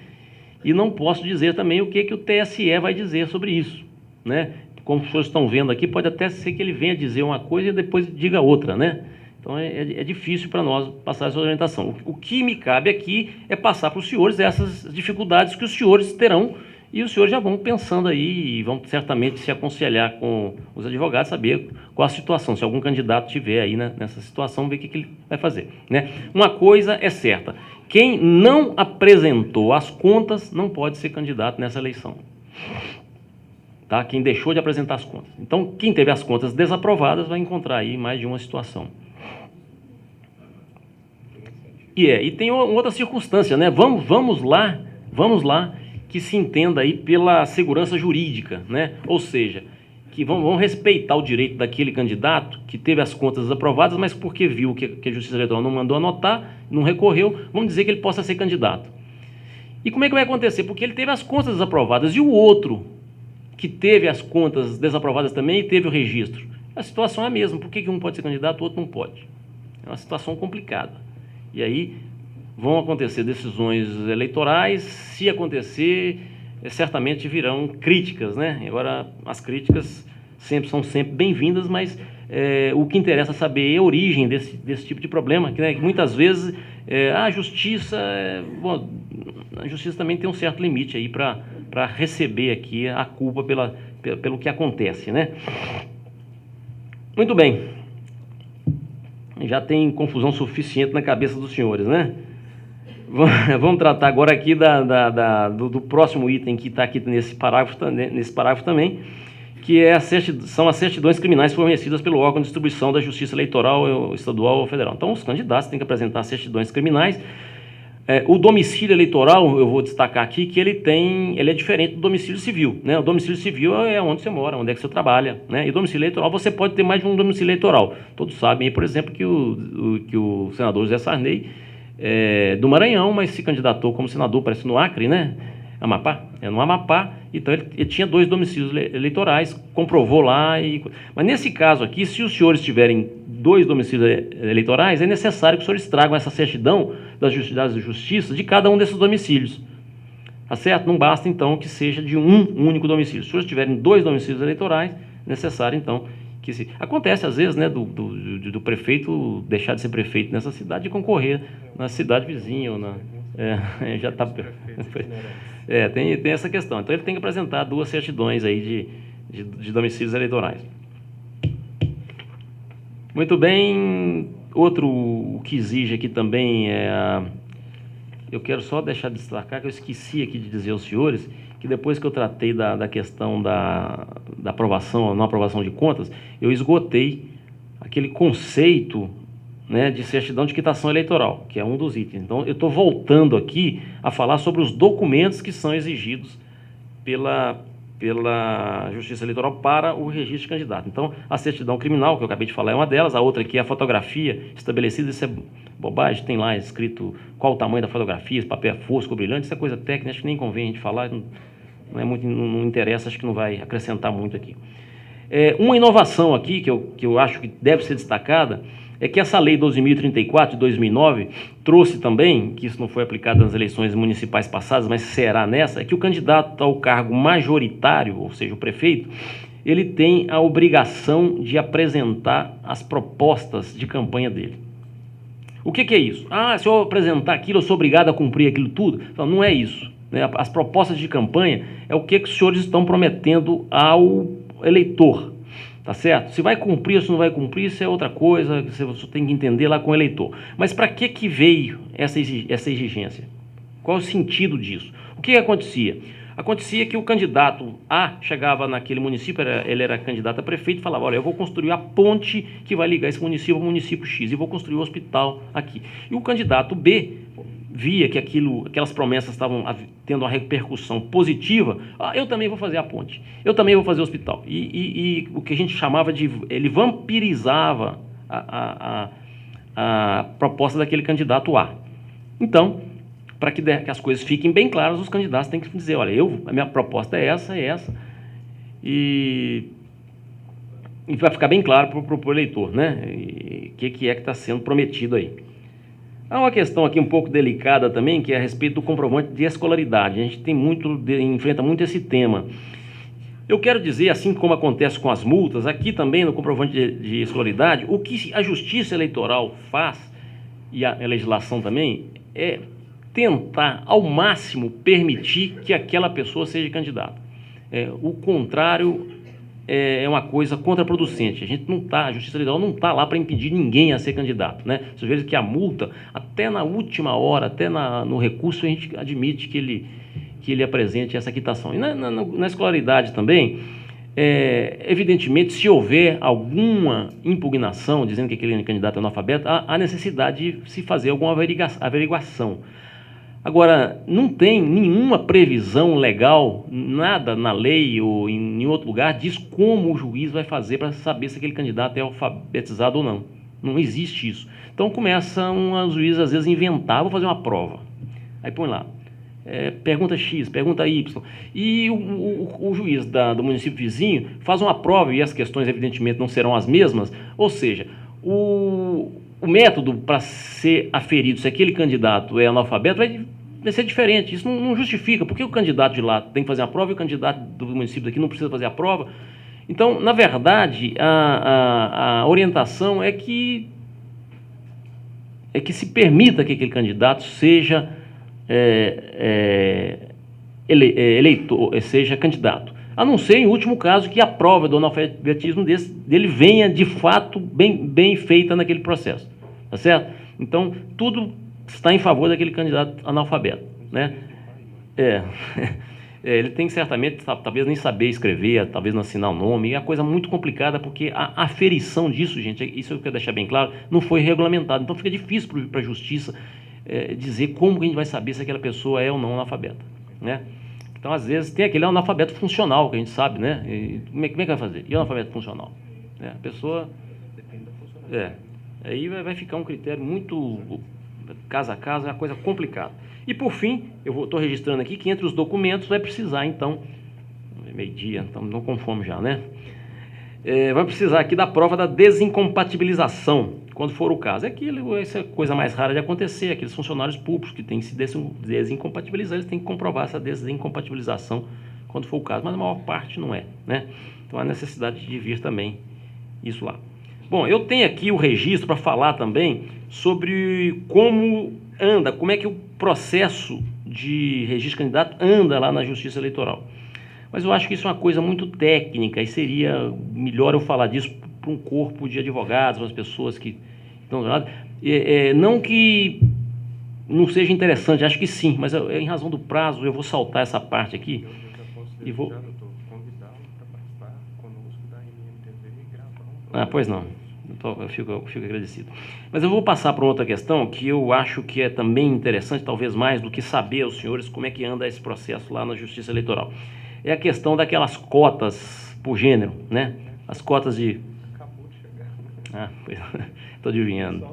E não posso dizer também o que o TSE vai dizer sobre isso, né? Como os senhores estão vendo aqui, pode até ser que ele venha dizer uma coisa e depois diga outra, né? Então, é difícil para nós passar essa orientação. O que me cabe aqui é passar para os senhores essas dificuldades que os senhores terão, e os senhores já vão pensando aí e vão certamente se aconselhar com os advogados, saber qual a situação. Se algum candidato tiver aí, né, nessa situação, ver o que ele vai fazer, né? Uma coisa é certa, quem não apresentou as contas não pode ser candidato nessa eleição. Tá? Quem deixou de apresentar as contas. Então, quem teve as contas desaprovadas vai encontrar aí mais de uma situação. E tem outra circunstância, né? Vamos lá que se entenda aí pela segurança jurídica, né? Ou seja, que vão respeitar o direito daquele candidato que teve as contas desaprovadas, mas porque viu que a Justiça Eleitoral não mandou anotar, não recorreu, vamos dizer que ele possa ser candidato. E como é que vai acontecer? Porque ele teve as contas desaprovadas e o outro que teve as contas desaprovadas também e teve o registro. A situação é a mesma. Por que um pode ser candidato e o outro não pode? É uma situação complicada. E aí vão acontecer decisões eleitorais. Se acontecer, certamente virão críticas, né? Agora, as críticas são sempre bem-vindas, mas o que interessa saber é a origem desse tipo de problema, que, né, muitas vezes a justiça também tem um certo limite aí para receber aqui a culpa pelo que acontece, né? Muito bem. Já tem confusão suficiente na cabeça dos senhores, né? Vamos tratar agora aqui do próximo item que está aqui nesse parágrafo também, que são as certidões criminais fornecidas pelo órgão de distribuição da Justiça Eleitoral estadual ou federal. Então, os candidatos têm que apresentar certidões criminais. O domicílio eleitoral, eu vou destacar aqui que ele é diferente do domicílio civil, né? O domicílio civil é onde você mora, onde é que você trabalha, né? E o domicílio eleitoral, você pode ter mais de um domicílio eleitoral. Todos sabem, por exemplo, que o senador José Sarney do Maranhão, mas se candidatou como senador, parece no Acre, né? Amapá, no Amapá, então ele tinha 2 domicílios eleitorais, comprovou lá. Mas nesse caso aqui, se os senhores tiverem 2 domicílios eleitorais, é necessário que os senhores tragam essa certidão das justiças de cada um desses domicílios. Tá certo? Não basta, então, que seja de um único domicílio. Se os senhores tiverem 2 domicílios eleitorais, é necessário, então, que se... Acontece, às vezes, né, do prefeito deixar de ser prefeito nessa cidade e concorrer na cidade vizinha ou já está... tem essa questão. Então, ele tem que apresentar 2 certidões aí de domicílios eleitorais. Muito bem. Outro que exige aqui também eu quero só deixar de destacar que eu esqueci aqui de dizer aos senhores que depois que eu tratei da questão da aprovação ou não aprovação de contas, eu esgotei aquele conceito, né, de certidão de quitação eleitoral, que é um dos itens. Então, eu estou voltando aqui a falar sobre os documentos que são exigidos pela Justiça Eleitoral para o registro de candidato. Então, a certidão criminal, que eu acabei de falar, é uma delas. A outra aqui é a fotografia estabelecida. Isso é bobagem, tem lá escrito qual o tamanho da fotografia, se o papel é fosco ou brilhante. Isso é coisa técnica, acho que nem convém a gente falar, não interessa, acho que não vai acrescentar muito aqui. Uma inovação aqui, que eu acho que deve ser destacada, é que essa lei 12.034 de 2009 trouxe também, que isso não foi aplicado nas eleições municipais passadas, mas será nessa, é que o candidato ao cargo majoritário, ou seja, o prefeito, ele tem a obrigação de apresentar as propostas de campanha dele. O que é isso? Se eu apresentar aquilo, eu sou obrigado a cumprir aquilo tudo? Então, não é isso, né? As propostas de campanha é o que os senhores estão prometendo ao eleitor. Tá certo? Se vai cumprir ou se não vai cumprir, isso é outra coisa, você tem que entender lá com o eleitor. Mas para que veio essa exigência? Qual é o sentido disso? O que acontecia? Acontecia que o candidato A chegava naquele município, ele era candidato a prefeito, e falava, olha, eu vou construir a ponte que vai ligar esse município ao município X, e vou construir o hospital aqui. E o candidato B via que aquelas promessas estavam tendo uma repercussão positiva, eu também vou fazer a ponte, eu também vou fazer o hospital. E o que a gente chamava de... Ele vampirizava a proposta daquele candidato A. Então, para que as coisas fiquem bem claras, os candidatos têm que dizer, olha, a minha proposta é essa, e vai ficar bem claro para o eleitor, né? O que é que está sendo prometido aí. Há uma questão aqui um pouco delicada também, que é a respeito do comprovante de escolaridade. A gente enfrenta muito esse tema. Eu quero dizer, assim como acontece com as multas, aqui também no comprovante de escolaridade, o que a Justiça Eleitoral faz, e a legislação também, é tentar ao máximo permitir que aquela pessoa seja candidata. O contrário é uma coisa contraproducente. A Justiça Eleitoral não está lá para impedir ninguém a ser candidato, né? Às vezes que a multa, até na última hora, até no recurso, a gente admite que ele apresente essa quitação. E na escolaridade também, evidentemente, se houver alguma impugnação dizendo que aquele candidato é analfabeto, há necessidade de se fazer alguma averiguação. Agora, não tem nenhuma previsão legal, nada na lei ou em outro lugar, diz como o juiz vai fazer para saber se aquele candidato é alfabetizado ou não. Não existe isso. Então, começam os juízes, às vezes, a inventar, vou fazer uma prova. Aí põe lá, pergunta X, pergunta Y. E o juiz do município vizinho faz uma prova, e as questões, evidentemente, não serão as mesmas. Ou seja, o método para ser aferido se aquele candidato é analfabeto vai ser diferente. Isso não justifica. Por que o candidato de lá tem que fazer a prova e o candidato do município daqui não precisa fazer a prova? Então, na verdade, a orientação é que se permita que aquele candidato seja eleitor, seja candidato. A não ser, em último caso, que a prova do analfabetismo dele venha, de fato, bem feita naquele processo. Tá certo? Então, tudo está em favor daquele candidato analfabeto, né? Ele tem que, certamente, talvez nem saber escrever, talvez não assinar o nome. É uma coisa muito complicada, porque a aferição disso, gente, isso eu quero deixar bem claro, não foi regulamentado. Então, fica difícil para a justiça dizer como que a gente vai saber se aquela pessoa é ou não analfabeta, né? Então, às vezes, tem aquele analfabeto funcional, que a gente sabe, né? E como é que vai fazer? E o analfabeto funcional? A pessoa... Depende da funcionalidade. Aí vai ficar um critério muito... Caso a caso, é uma coisa complicada. E, por fim, eu estou registrando aqui que entre os documentos vai precisar, então... Meio-dia, estamos não com fome já, né? Vai precisar aqui da prova da desincompatibilização, quando for o caso. Essa é a coisa mais rara de acontecer. Aqueles funcionários públicos que têm que se desincompatibilizar, eles têm que comprovar essa desincompatibilização quando for o caso, mas a maior parte não é, né? Então há necessidade de vir também isso lá. Bom, eu tenho aqui o registro para falar também sobre como é que o processo de registro de candidato anda lá na Justiça Eleitoral. Mas eu acho que isso é uma coisa muito técnica e seria melhor eu falar disso para um corpo de advogados, umas pessoas que estão... não que não seja interessante, acho que sim, mas em razão do prazo eu vou saltar essa parte aqui e vou... convidá-lo para participar conosco da MMTV e gravar. Pois não, eu fico agradecido. Mas eu vou passar para outra questão que eu acho que é também interessante, talvez mais do que saber aos senhores como é que anda esse processo lá na Justiça Eleitoral. É a questão daquelas cotas por gênero, né? As cotas de... Acabou de chegar. Estou adivinhando.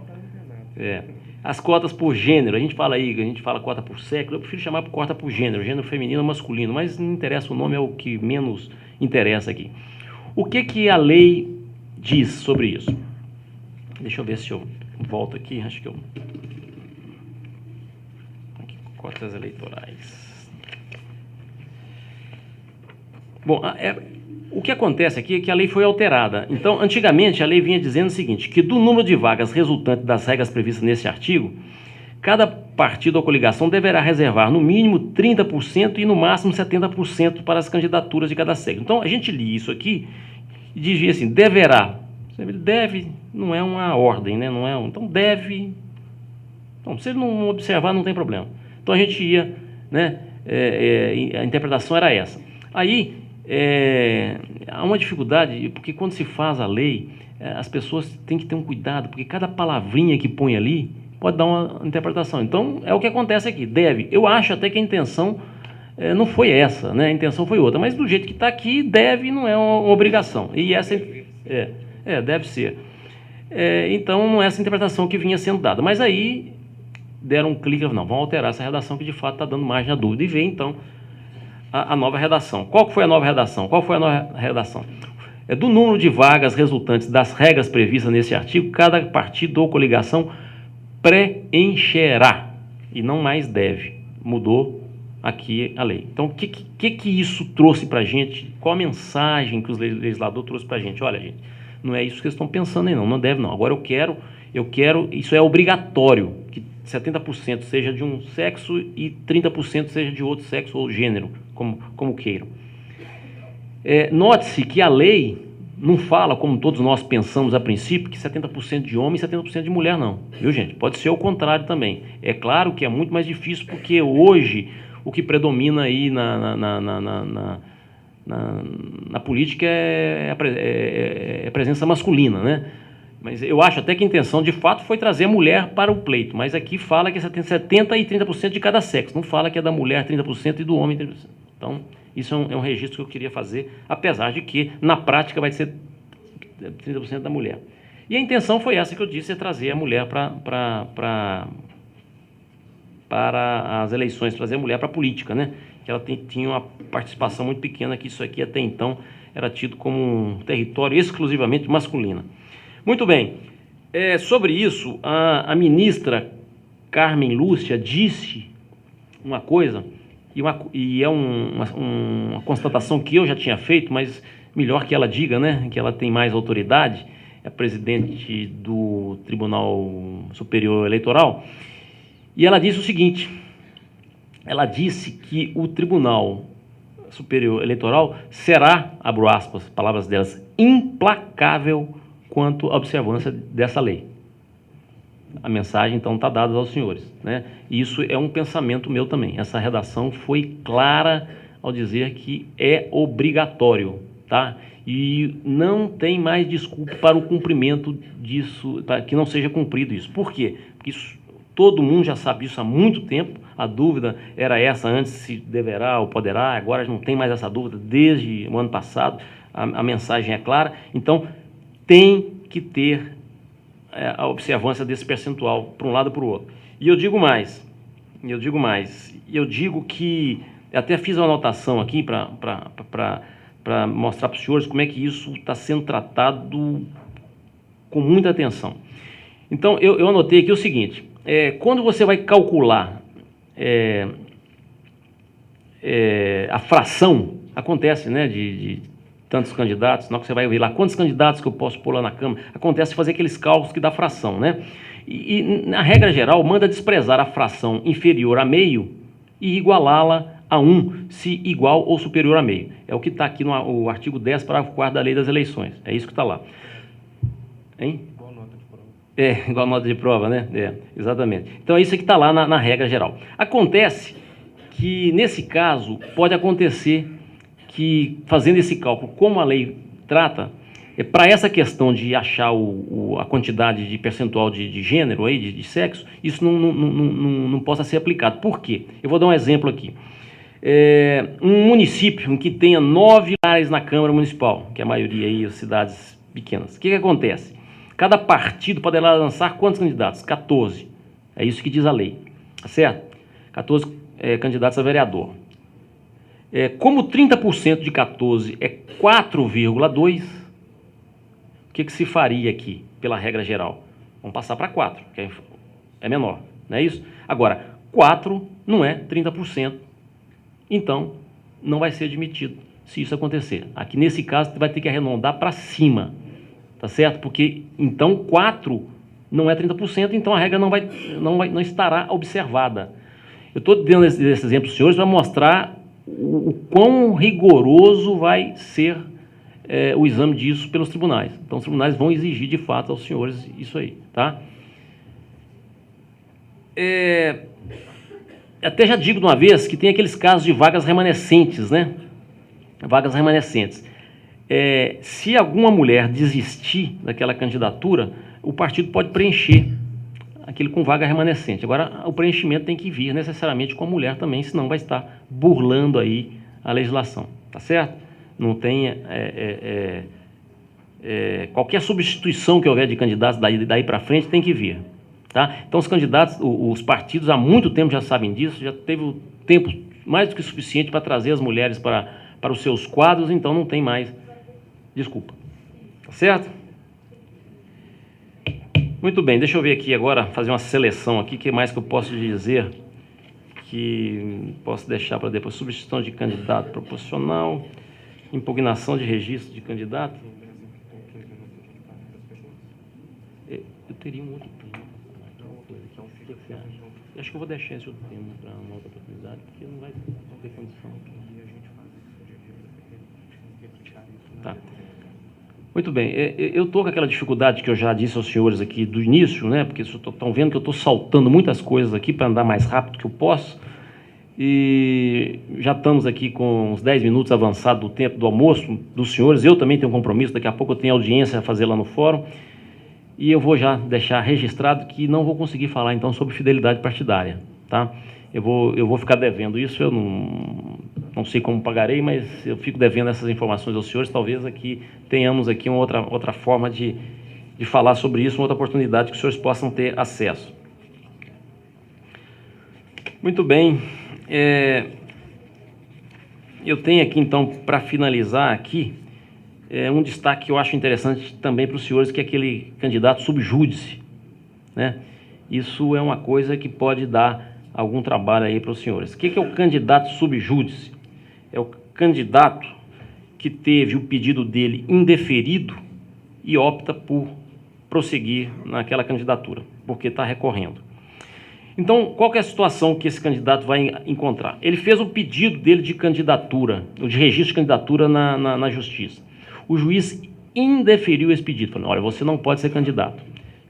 As cotas por gênero, a gente fala cota por sexo, eu prefiro chamar por cota por gênero feminino ou masculino, mas não interessa, o nome é o que menos interessa aqui. O que a lei diz sobre isso? Deixa eu ver se eu volto aqui, acho que eu... Aqui, cotas eleitorais. Bom, o que acontece aqui é que a lei foi alterada. Então, antigamente, a lei vinha dizendo o seguinte, que do número de vagas resultante das regras previstas nesse artigo, cada partido ou coligação deverá reservar no mínimo 30% e no máximo 70% para as candidaturas de cada sexo. Então, a gente lia isso aqui e dizia assim, deverá. Deve não é uma ordem, né? Não é então, deve... Então, se ele não observar, não tem problema. Então, a gente ia, né? A interpretação era essa. Aí... há uma dificuldade, porque quando se faz a lei, as pessoas têm que ter um cuidado, porque cada palavrinha que põe ali pode dar uma interpretação. Então, é o que acontece aqui, deve. Eu acho até que a intenção não foi essa, né? A intenção foi outra, mas do jeito que está aqui, deve não é uma obrigação. E essa deve ser. Então, não é essa interpretação que vinha sendo dada. Mas aí, deram um clique, não, vamos alterar essa redação que de fato está dando margem à dúvida. E veio, então, a nova redação. Qual foi a nova redação? Qual foi a nova redação? Do número de vagas resultantes das regras previstas nesse artigo, cada partido ou coligação preencherá, e não mais deve. Mudou aqui a lei. Então, o que isso trouxe para a gente? Qual a mensagem que o legislador trouxe para a gente? Olha, gente, não é isso que eles estão pensando aí, não deve não. Agora eu quero, isso é obrigatório, que 70% seja de um sexo e 30% seja de outro sexo ou gênero, como queiram. Note-se que a lei não fala, como todos nós pensamos a princípio, que 70% de homem e 70% de mulher, não. Viu, gente? Pode ser o contrário também. É claro que é muito mais difícil, porque hoje o que predomina aí na política é a presença masculina, né? Mas eu acho até que a intenção, de fato, foi trazer a mulher para o pleito. Mas aqui fala que é 70% e 30% de cada sexo. Não fala que é da mulher 30% e do homem 30%. Então, isso é um registro que eu queria fazer, apesar de que, na prática, vai ser 30% da mulher. E a intenção foi essa que eu disse, é trazer a mulher para as eleições, trazer a mulher para a política, né? Que ela tinha uma participação muito pequena, que isso aqui até então era tido como um território exclusivamente masculino. Muito bem, sobre isso, a ministra Carmen Lúcia disse uma coisa, e é uma constatação que eu já tinha feito, mas melhor que ela diga, né, que ela tem mais autoridade, é a presidente do Tribunal Superior Eleitoral, e ela disse o seguinte, ela disse que o Tribunal Superior Eleitoral será, abro aspas, palavras delas, implacável quanto à observância dessa lei. A mensagem, então, está dada aos senhores, né? E isso é um pensamento meu também. Essa redação foi clara ao dizer que é obrigatório, tá? E não tem mais desculpa para o cumprimento disso, para que não seja cumprido isso. Por quê? Porque isso, todo mundo já sabe disso há muito tempo. A dúvida era essa antes, se deverá ou poderá. Agora não tem mais essa dúvida desde o ano passado. A mensagem é clara. Então, tem que ter a observância desse percentual para um lado e para o outro. E eu digo mais, eu digo que, até fiz uma anotação aqui para mostrar para os senhores como é que isso está sendo tratado com muita atenção. Então, eu anotei aqui o seguinte, quando você vai calcular a fração, acontece, né, de tantos candidatos, na hora que você vai ver lá quantos candidatos que eu posso pôr lá na Câmara, acontece fazer aqueles cálculos que dá fração, né? E na regra geral, manda desprezar a fração inferior a meio e igualá-la a 1, se igual ou superior a meio. É o que está aqui no artigo 10, parágrafo 4 da Lei das Eleições. É isso que está lá. Hein? Igual nota de prova. Igual nota de prova, né? Exatamente. Então é isso que está lá na regra geral. Acontece que, nesse caso, pode acontecer que, fazendo esse cálculo, como a lei trata, para essa questão de achar a quantidade de percentual de gênero, aí, de sexo, isso não possa ser aplicado. Por quê? Eu vou dar um exemplo aqui. Um município em que tenha 9 lugares na Câmara Municipal, que é a maioria aí, as cidades pequenas. O que acontece? Cada partido poderá lançar quantos candidatos? 14. É isso que diz a lei. Tá certo? 14 candidatos a vereador. Como 30% de 14 é 4,2, o que se faria aqui, pela regra geral? Vamos passar para 4, que é menor, não é isso? Agora, 4 não é 30%, então não vai ser admitido se isso acontecer. Aqui, nesse caso, você vai ter que arredondar para cima, tá certo? Porque, então, 4 não é 30%, então a regra não estará observada. Eu estou dando esse exemplo, senhores, para mostrar o quão rigoroso vai ser o exame disso pelos tribunais. Então, os tribunais vão exigir, de fato, aos senhores isso aí, tá? Até já digo de uma vez que tem aqueles casos de vagas remanescentes, né? Vagas remanescentes. Se alguma mulher desistir daquela candidatura, o partido pode preencher aquele com vaga remanescente. Agora, o preenchimento tem que vir necessariamente com a mulher também, senão vai estar burlando aí a legislação, tá certo? Não tem qualquer substituição que houver de candidatos daí para frente tem que vir, tá? Então, os candidatos, os partidos há muito tempo já sabem disso, já teve o tempo mais do que suficiente para trazer as mulheres para os seus quadros, então não tem mais desculpa, tá certo? Muito bem, deixa eu ver aqui agora, fazer uma seleção aqui, o que mais que eu posso dizer que posso deixar para depois? Substituição de candidato proporcional, impugnação de registro de candidato. Eu teria um outro tema. Acho que eu vou deixar esse outro tema para uma outra oportunidade, porque não vai ter condição. Tá. Muito bem, eu estou com aquela dificuldade que eu já disse aos senhores aqui do início, né? Porque estão vendo que eu estou saltando muitas coisas aqui para andar mais rápido que eu posso. E já estamos aqui com uns 10 minutos avançado do tempo do almoço dos senhores. Eu também tenho um compromisso, daqui a pouco eu tenho audiência a fazer lá no fórum. E eu vou já deixar registrado que não vou conseguir falar então sobre fidelidade partidária, tá? Eu vou ficar devendo isso, eu não sei como pagarei, mas eu fico devendo essas informações aos senhores. Talvez aqui tenhamos aqui uma outra forma de falar sobre isso, uma outra oportunidade que os senhores possam ter acesso. Muito bem, eu tenho aqui então, para finalizar aqui, um destaque que eu acho interessante também para os senhores, que é aquele candidato subjúdice, né? Isso é uma coisa que pode dar algum trabalho aí para os senhores. O que é o candidato subjúdice? É o candidato que teve o pedido dele indeferido e opta por prosseguir naquela candidatura, porque está recorrendo. Então, qual que é a situação que esse candidato vai encontrar? Ele fez o pedido dele de candidatura, de registro de candidatura na Justiça. O juiz indeferiu esse pedido, falando, olha, você não pode ser candidato.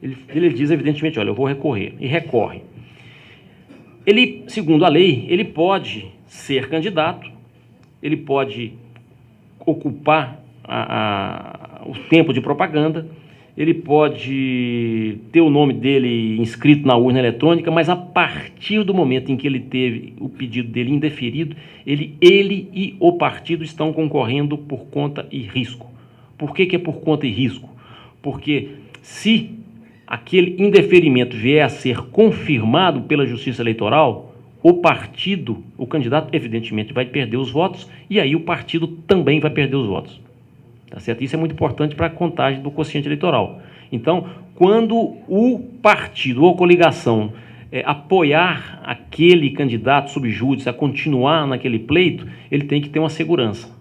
Ele diz, evidentemente, olha, eu vou recorrer, e recorre. Ele, segundo a lei, ele pode ser candidato, ele pode ocupar o tempo de propaganda, ele pode ter o nome dele inscrito na urna eletrônica, mas a partir do momento em que ele teve o pedido dele indeferido, ele e o partido estão concorrendo por conta e risco. Por que é por conta e risco? Porque se aquele indeferimento vier a ser confirmado pela Justiça Eleitoral, o partido, o candidato, evidentemente vai perder os votos, e aí o partido também vai perder os votos. Tá certo? Isso é muito importante para a contagem do quociente eleitoral. Então, quando o partido ou a coligação apoiar aquele candidato subjúdice a continuar naquele pleito, ele tem que ter uma segurança.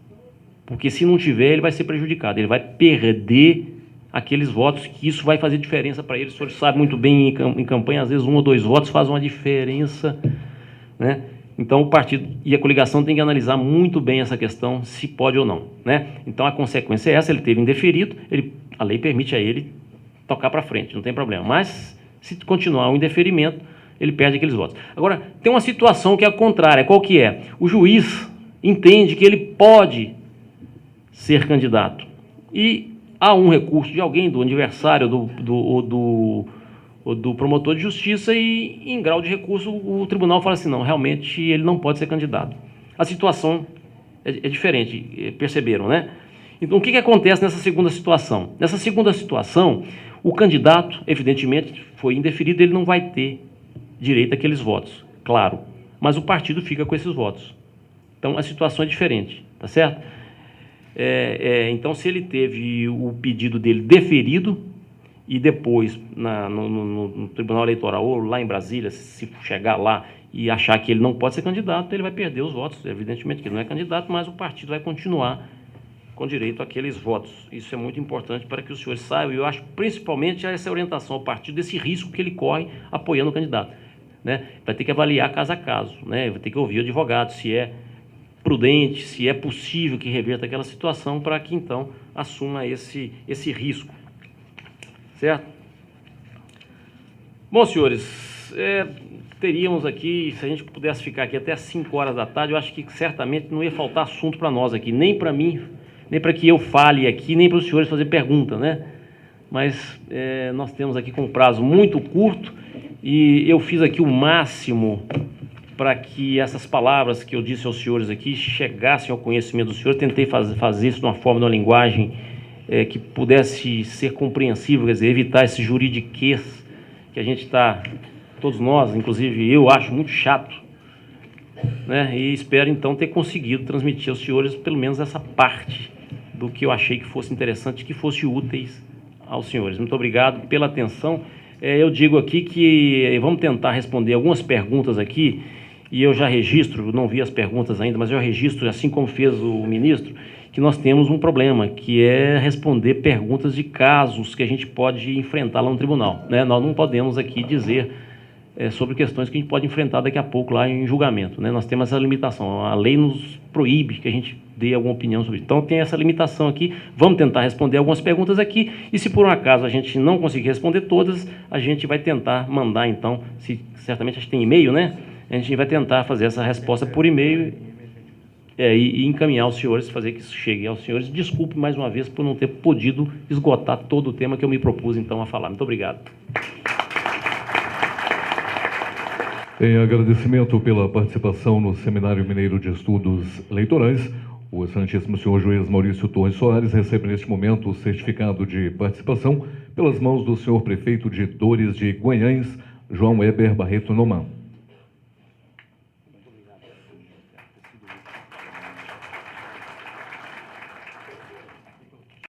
Porque se não tiver, ele vai ser prejudicado, ele vai perder aqueles votos, que isso vai fazer diferença para ele. O senhor sabe muito bem, em campanha, às vezes 1 ou 2 votos faz uma diferença, né? Então, o partido e a coligação têm que analisar muito bem essa questão, se pode ou não, né? Então, a consequência é essa, ele teve indeferido, a lei permite a ele tocar para frente, não tem problema. Mas, se continuar o indeferimento, ele perde aqueles votos. Agora, tem uma situação que é a contrária. Qual que é? O juiz entende que ele pode ser candidato. E há um recurso de alguém, do adversário, do promotor de justiça, e em grau de recurso o tribunal fala assim, não, realmente ele não pode ser candidato. A situação é diferente, perceberam, né? Então, o que acontece nessa segunda situação? Nessa segunda situação, o candidato, evidentemente, foi indeferido, ele não vai ter direito àqueles votos, claro, mas o partido fica com esses votos. Então, a situação é diferente, tá certo? Então, se ele teve o pedido dele deferido, e depois no Tribunal Eleitoral ou lá em Brasília, se chegar lá e achar que ele não pode ser candidato, ele vai perder os votos. Evidentemente que ele não é candidato, mas o partido vai continuar com direito àqueles votos. Isso é muito importante para que os senhores saibam, e eu acho principalmente essa orientação ao partido, desse risco que ele corre apoiando o candidato, né? Vai ter que avaliar caso a caso, né? Vai ter que ouvir o advogado, se é prudente, se é possível que reverta aquela situação, para que então assuma esse risco. Certo? Bom, senhores, teríamos aqui, se a gente pudesse ficar aqui até às 5 horas da tarde, eu acho que certamente não ia faltar assunto para nós aqui, nem para mim, nem para que eu fale aqui, nem para os senhores fazer pergunta, né? Mas nós temos aqui com um prazo muito curto, E eu fiz aqui o máximo para que essas palavras que eu disse aos senhores aqui chegassem ao conhecimento dos senhores. Tentei fazer isso de uma forma, de uma linguagem que pudesse ser compreensível, quer dizer, evitar esse juridiquês que a gente está, todos nós, inclusive eu, acho muito chato, né? E espero então ter conseguido transmitir aos senhores pelo menos essa parte do que eu achei que fosse interessante, que fosse úteis aos senhores. Muito obrigado pela atenção. Eu digo aqui que vamos tentar responder algumas perguntas aqui, e eu já registro, não vi as perguntas ainda, mas eu registro, assim como fez o ministro, que nós temos um problema, que é responder perguntas de casos que a gente pode enfrentar lá no tribunal, né? Nós não podemos aqui dizer sobre questões que a gente pode enfrentar daqui a pouco lá em julgamento, né? Nós temos essa limitação, a lei nos proíbe que a gente dê alguma opinião sobre isso. Então tem essa limitação aqui, vamos tentar responder algumas perguntas aqui, e se por um acaso a gente não conseguir responder todas, a gente vai tentar mandar então, certamente a gente tem e-mail, né? A gente vai tentar fazer essa resposta por e-mail e encaminhar aos senhores, fazer que isso chegue aos senhores. Desculpe mais uma vez por não ter podido esgotar todo o tema que eu me propus então a falar. Muito obrigado. Em agradecimento pela participação no Seminário Mineiro de Estudos Eleitorais, o excelentíssimo senhor juiz Maurício Torres Soares recebe neste momento o certificado de participação pelas mãos do senhor prefeito de Dores de Guanhães, João Weber Barreto Noman.